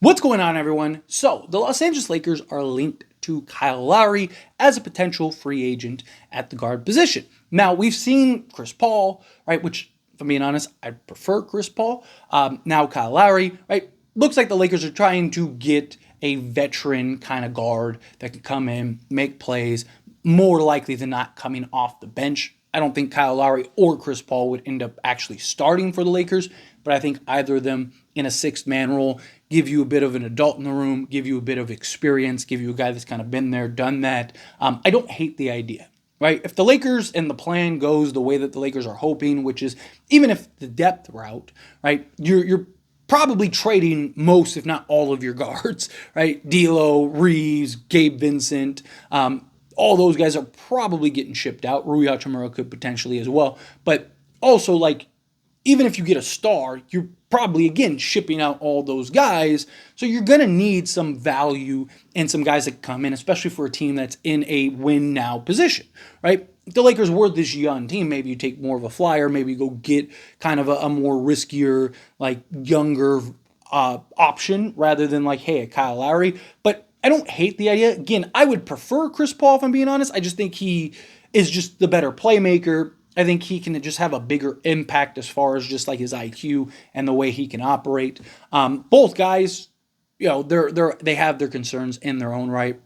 What's going on, everyone? So, the Los Angeles Lakers are linked to Kyle Lowry as a potential free agent at the guard position. Now, we've seen Chris Paul, right, which, if I'm being honest, I prefer Chris Paul. Now, Kyle Lowry, right, looks like the Lakers are trying to get a veteran kind of guard that can come in, make plays, more likely than not coming off the bench. I don't think Kyle Lowry or Chris Paul would end up actually starting for the Lakers, but I think either of them in a sixth-man role give you a bit of an adult in the room, give you a bit of experience, give you a guy that's kind of been there, done that. I don't hate the idea, right? If the Lakers and the plan goes the way that the Lakers are hoping, which is even if the depth route, right, you're probably trading most, if not all, of your guards, right? D'Lo, Reeves, Gabe Vincent, all those guys are probably getting shipped out. Rui Hachimura could potentially as well. But also, like, even if you get a star, you're probably, again, shipping out all those guys. So you're going to need some value and some guys that come in, especially for a team that's in a win-now position, right? If the Lakers were this young team, maybe you take more of a flyer, maybe you go get kind of a more riskier, like, younger option rather than, like, hey, a Kyle Lowry. But I don't hate the idea. Again, I would prefer Chris Paul, if I'm being honest. I just think he is just the better playmaker. I think he can just have a bigger impact as far as just like his IQ and the way he can operate. Both guys, you know, they have their concerns in their own right.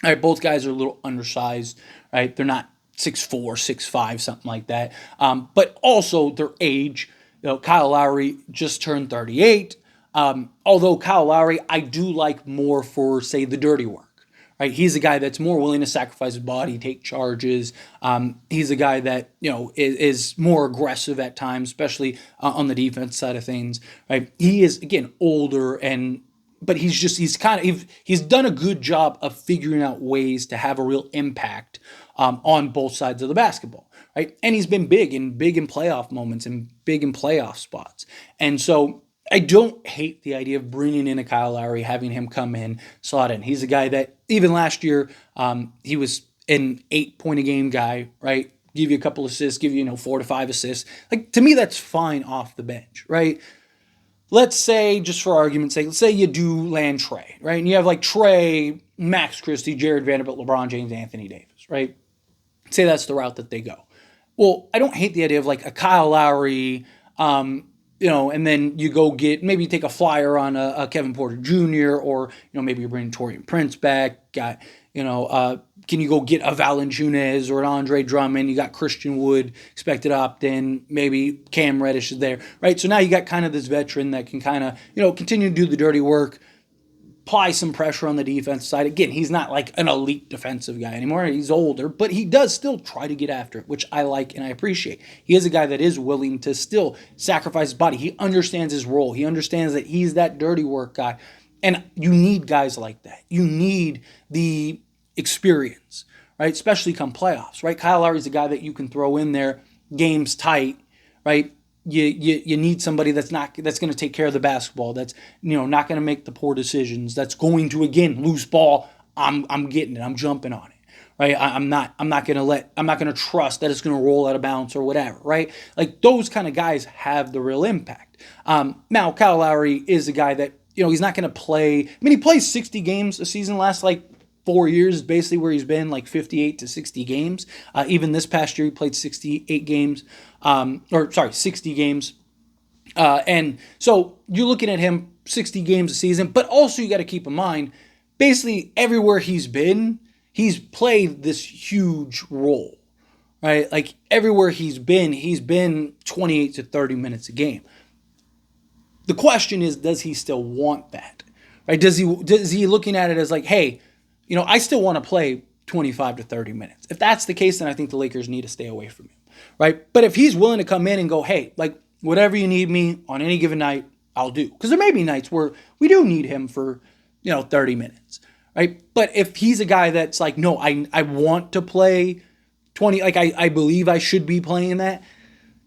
All right, both guys are a little undersized, right? They're not 6'4", 6'5", something like that. But also their age. You know, Kyle Lowry just turned 38. Although Kyle Lowry, I do like more for, say, the dirty work. Right? He's a guy that's more willing to sacrifice his body, take charges. He's a guy that, you know, is more aggressive at times, especially on the defense side of things. Right? He is, again, older, but he's done a good job of figuring out ways to have a real impact on both sides of the basketball. Right? And he's been big in playoff moments and big in playoff spots. And so I don't hate the idea of bringing in a Kyle Lowry, having him come in, slot in. He's a guy that even last year, he was an 8-point-a-game guy, right? Give you a couple assists, give you 4 to 5 assists. Like, to me, that's fine off the bench, right? Let's say, just for argument's sake, let's say you do land Trey, right? And you have like Trey, Max Christie, Jared Vanderbilt, LeBron James, Anthony Davis, right? Say that's the route that they go. Well, I don't hate the idea of like a Kyle Lowry, and then you go get, maybe you take a flyer on a Kevin Porter Jr., or, maybe you're bringing Taurean Prince back, can you go get a Valanciunas or an Andre Drummond? You got Christian Wood expected to opt in, maybe Cam Reddish is there, right? So now you got kind of this veteran that can kind of, continue to do the dirty work, apply some pressure on the defense side. Again, he's not like an elite defensive guy anymore. He's older, but he does still try to get after it, which I like and I appreciate. He is a guy that is willing to still sacrifice his body. He understands his role. He understands that he's that dirty work guy. And you need guys like that. You need the experience, right? Especially come playoffs, right? Kyle Lowry's a guy that you can throw in there, games tight, right? You need somebody that's going to take care of the basketball, that's not going to make the poor decisions, that's going to, again, loose ball, I'm getting it, I'm jumping on it, right? I'm not going to trust that it's going to roll out of bounds or whatever, right? Like, those kind of guys have the real impact. Now Kyle Lowry is a guy that he's not going to play. I mean, he plays 60 games a season. Last 4 years, basically where he's been, 58 to 60 games. Even this past year, he played 68 games, 60 games. And so you're looking at him 60 games a season, but also you got to keep in mind, basically everywhere he's been, he's played this huge role, right? Like, everywhere he's been 28 to 30 minutes a game. The question is, does he still want that, right? Does he looking at it as like, hey, I still want to play 25 to 30 minutes. If that's the case, then I think the Lakers need to stay away from him, right? But if he's willing to come in and go, hey, like, whatever you need me on any given night, I'll do. Because there may be nights where we do need him for, 30 minutes, right? But if he's a guy that's like, no, I want to play 20, like, I believe I should be playing that,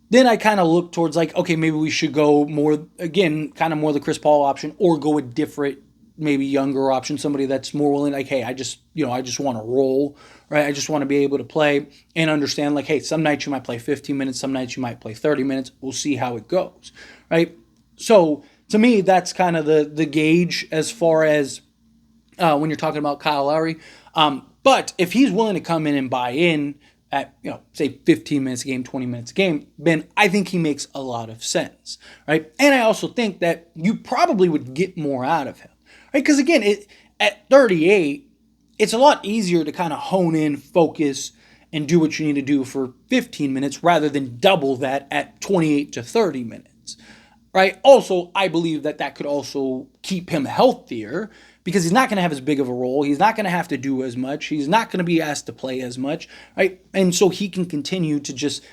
then I kind of look towards like, okay, maybe we should go more, again, kind of more the Chris Paul option, or go a different, maybe younger option, somebody that's more willing, like, hey, I just want to roll, right? I just want to be able to play and understand, like, hey, some nights you might play 15 minutes, some nights you might play 30 minutes. We'll see how it goes, right? So to me, that's kind of the gauge as far as when you're talking about Kyle Lowry. But if he's willing to come in and buy in at, say 15 minutes a game, 20 minutes a game, then I think he makes a lot of sense, right? And I also think that you probably would get more out of him, right? Because again, at 38, it's a lot easier to kind of hone in, focus, and do what you need to do for 15 minutes rather than double that at 28 to 30 minutes, right? Also, I believe that could also keep him healthier because he's not going to have as big of a role. He's not going to have to do as much. He's not going to be asked to play as much, right? And so he can continue to just,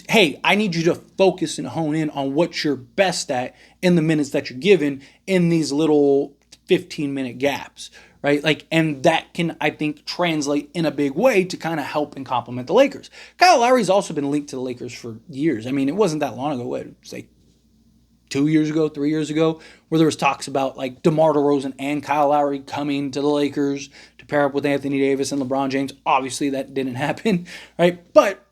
hey, I need you to focus and hone in on what you're best at in the minutes that you're given in these little 15-minute gaps, right? And that can, I think, translate in a big way to kind of help and complement the Lakers. Kyle Lowry's also been linked to the Lakers for years. I mean, it wasn't that long ago, say 2 years ago, 3 years ago, where there was talks about like DeMar DeRozan and Kyle Lowry coming to the Lakers to pair up with Anthony Davis and LeBron James. Obviously, that didn't happen, right? But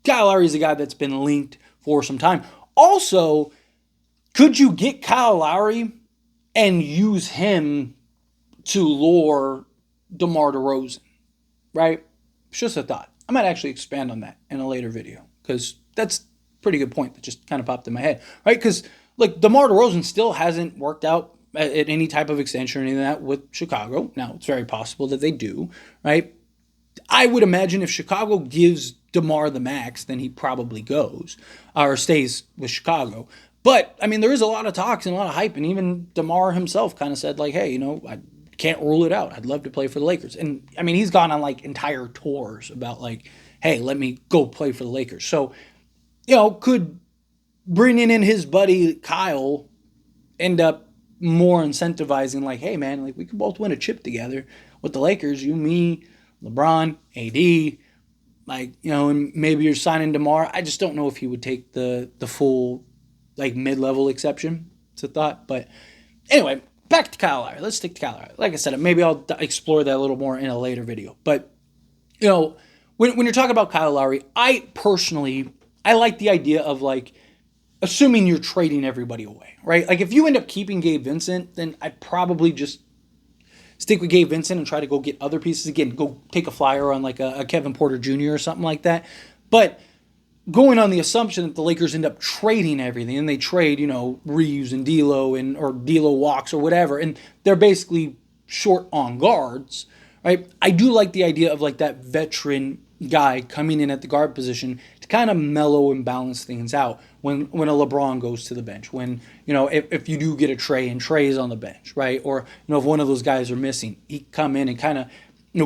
Kyle Lowry is a guy that's been linked for some time. Also, could you get Kyle Lowry and use him to lure DeMar DeRozan, right? It's just a thought. I might actually expand on that in a later video because that's pretty good point that just kind of popped in my head, right? Because DeMar DeRozan still hasn't worked out at any type of extension or anything like that with Chicago. Now, it's very possible that they do, right? I would imagine if Chicago gives DeMar the max, then he probably goes or stays with Chicago. But, I mean, there is a lot of talks and a lot of hype, and even DeMar himself kind of said, hey, I can't rule it out. I'd love to play for the Lakers. And, I mean, he's gone on, entire tours about, hey, let me go play for the Lakers. So, could bringing in his buddy Kyle end up more incentivizing, hey, man, we could both win a chip together with the Lakers, you, me, LeBron, AD, and maybe you're signing DeMar. I just don't know if he would take the full, mid-level exception to thought. But anyway, back to Kyle Lowry. Let's stick to Kyle Lowry. Like I said, maybe I'll explore that a little more in a later video. But, when you're talking about Kyle Lowry, I like the idea of assuming you're trading everybody away, right? If you end up keeping Gabe Vincent, then I'd probably just stick with Gabe Vincent and try to go get other pieces. Again, go take a flyer on a Kevin Porter Jr. or something like that. But going on the assumption that the Lakers end up trading everything and they trade, Reeves and D'Lo or D'Lo walks or whatever, and they're basically short on guards, right? I do like the idea of that veteran guy coming in at the guard position to kind of mellow and balance things out when a LeBron goes to the bench, when, if you do get a Trey and Trey's on the bench, right? Or, if one of those guys are missing, he come in and kind of,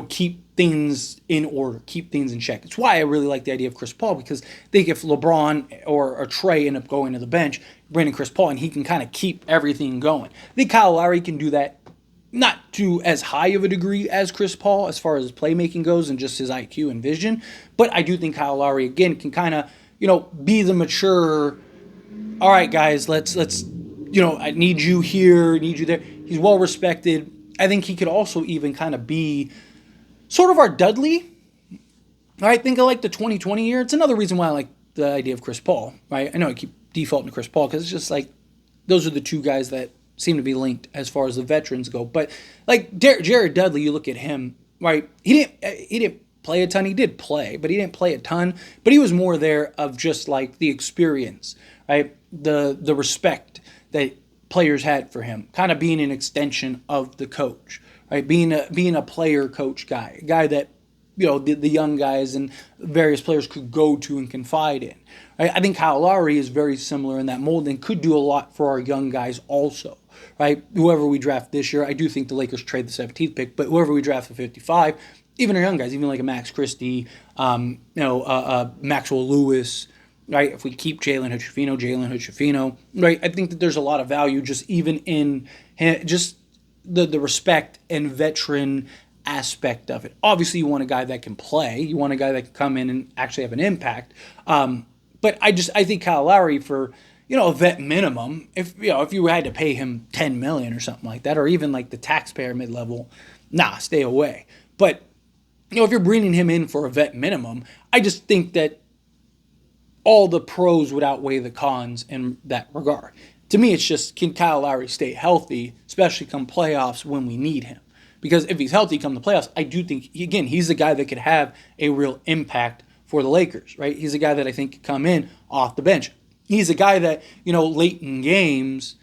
keep things in order, keep things in check. It's why I really like the idea of Chris Paul, because I think if LeBron or Trey end up going to the bench, bring in Chris Paul and he can kind of keep everything going. I think Kyle Lowry can do that, not to as high of a degree as Chris Paul as far as his playmaking goes and just his IQ and vision. But I do think Kyle Lowry, again, can kind of, be the mature, all right, guys, let's I need you here, need you there. He's well respected. I think he could also even kind of be sort of our Dudley. All right, think of the 2020 year. It's another reason why I like the idea of Chris Paul, right? I know I keep defaulting to Chris Paul because it's just those are the two guys that seem to be linked as far as the veterans go. But Jared Dudley, you look at him, right? He didn't play a ton. He did play, but he didn't play a ton. But he was more there of just the experience, right? The respect that players had for him, kind of being an extension of the coach, right? Being a player coach guy, a guy that the young guys and various players could go to and confide in. Right? I think Kyle Lowry is very similar in that mold and could do a lot for our young guys also. Right? Whoever we draft this year, I do think the Lakers trade the 17th pick, but whoever we draft for 55, even our young guys, even a Max Christie, Maxwell Lewis, right? If we keep Jalen Hood-Schifino, right? I think that there's a lot of value just even in just the respect and veteran aspect of it. Obviously, you want a guy that can play. You want a guy that can come in and actually have an impact. But I think Kyle Lowry for a vet minimum, if you had to pay him $10 million or something like that, or even the taxpayer mid-level, stay away. But if you're bringing him in for a vet minimum, I just think that all the pros would outweigh the cons in that regard. To me, it's just, can Kyle Lowry stay healthy, especially come playoffs when we need him? Because if he's healthy come the playoffs, I do think, again, he's the guy that could have a real impact for the Lakers, right? He's a guy that I think could come in off the bench. He's a guy that, late in games,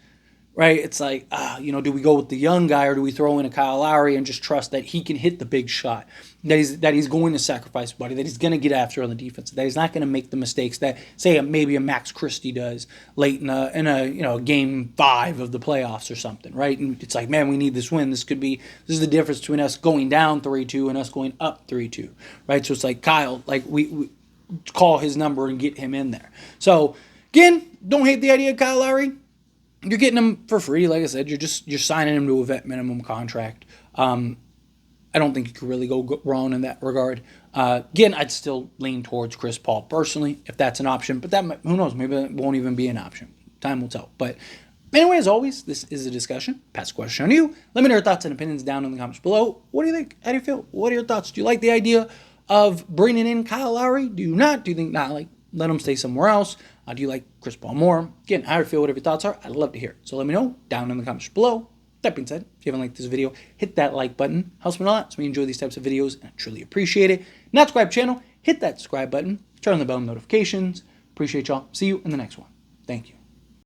right, it's like, do we go with the young guy or do we throw in a Kyle Lowry and just trust that he can hit the big shot, that he's going to sacrifice body, that he's going to get after on the defense, that he's not going to make the mistakes that, say, maybe a Max Christie does late in a game 5 of the playoffs or something, right? And it's like, man, we need this win. This is the difference between us going down 3-2 and us going up 3-2, right? So it's like, Kyle, like we call his number and get him in there. So again, don't hate the idea of Kyle Lowry. You're getting him for free, like I said. You're signing him to a vet minimum contract. I don't think you could really go wrong in that regard. Again, I'd still lean towards Chris Paul personally, if that's an option. But who knows? Maybe that won't even be an option. Time will tell. But anyway, as always, this is a discussion. Pass the question on you. Let me know your thoughts and opinions down in the comments below. What do you think? How do you feel? What are your thoughts? Do you like the idea of bringing in Kyle Lowry? Do you not? Do you think not? Like, let him stay somewhere else? Do you like Chris Paul more? Again, how do you feel? Whatever your thoughts are, I'd love to hear it. So let me know down in the comments below. That being said, if you haven't liked this video, hit that like button. Helps me a lot. So we enjoy these types of videos and I truly appreciate it. Not subscribe channel, hit that subscribe button. Turn on the bell notifications. Appreciate y'all. See you in the next one. Thank you.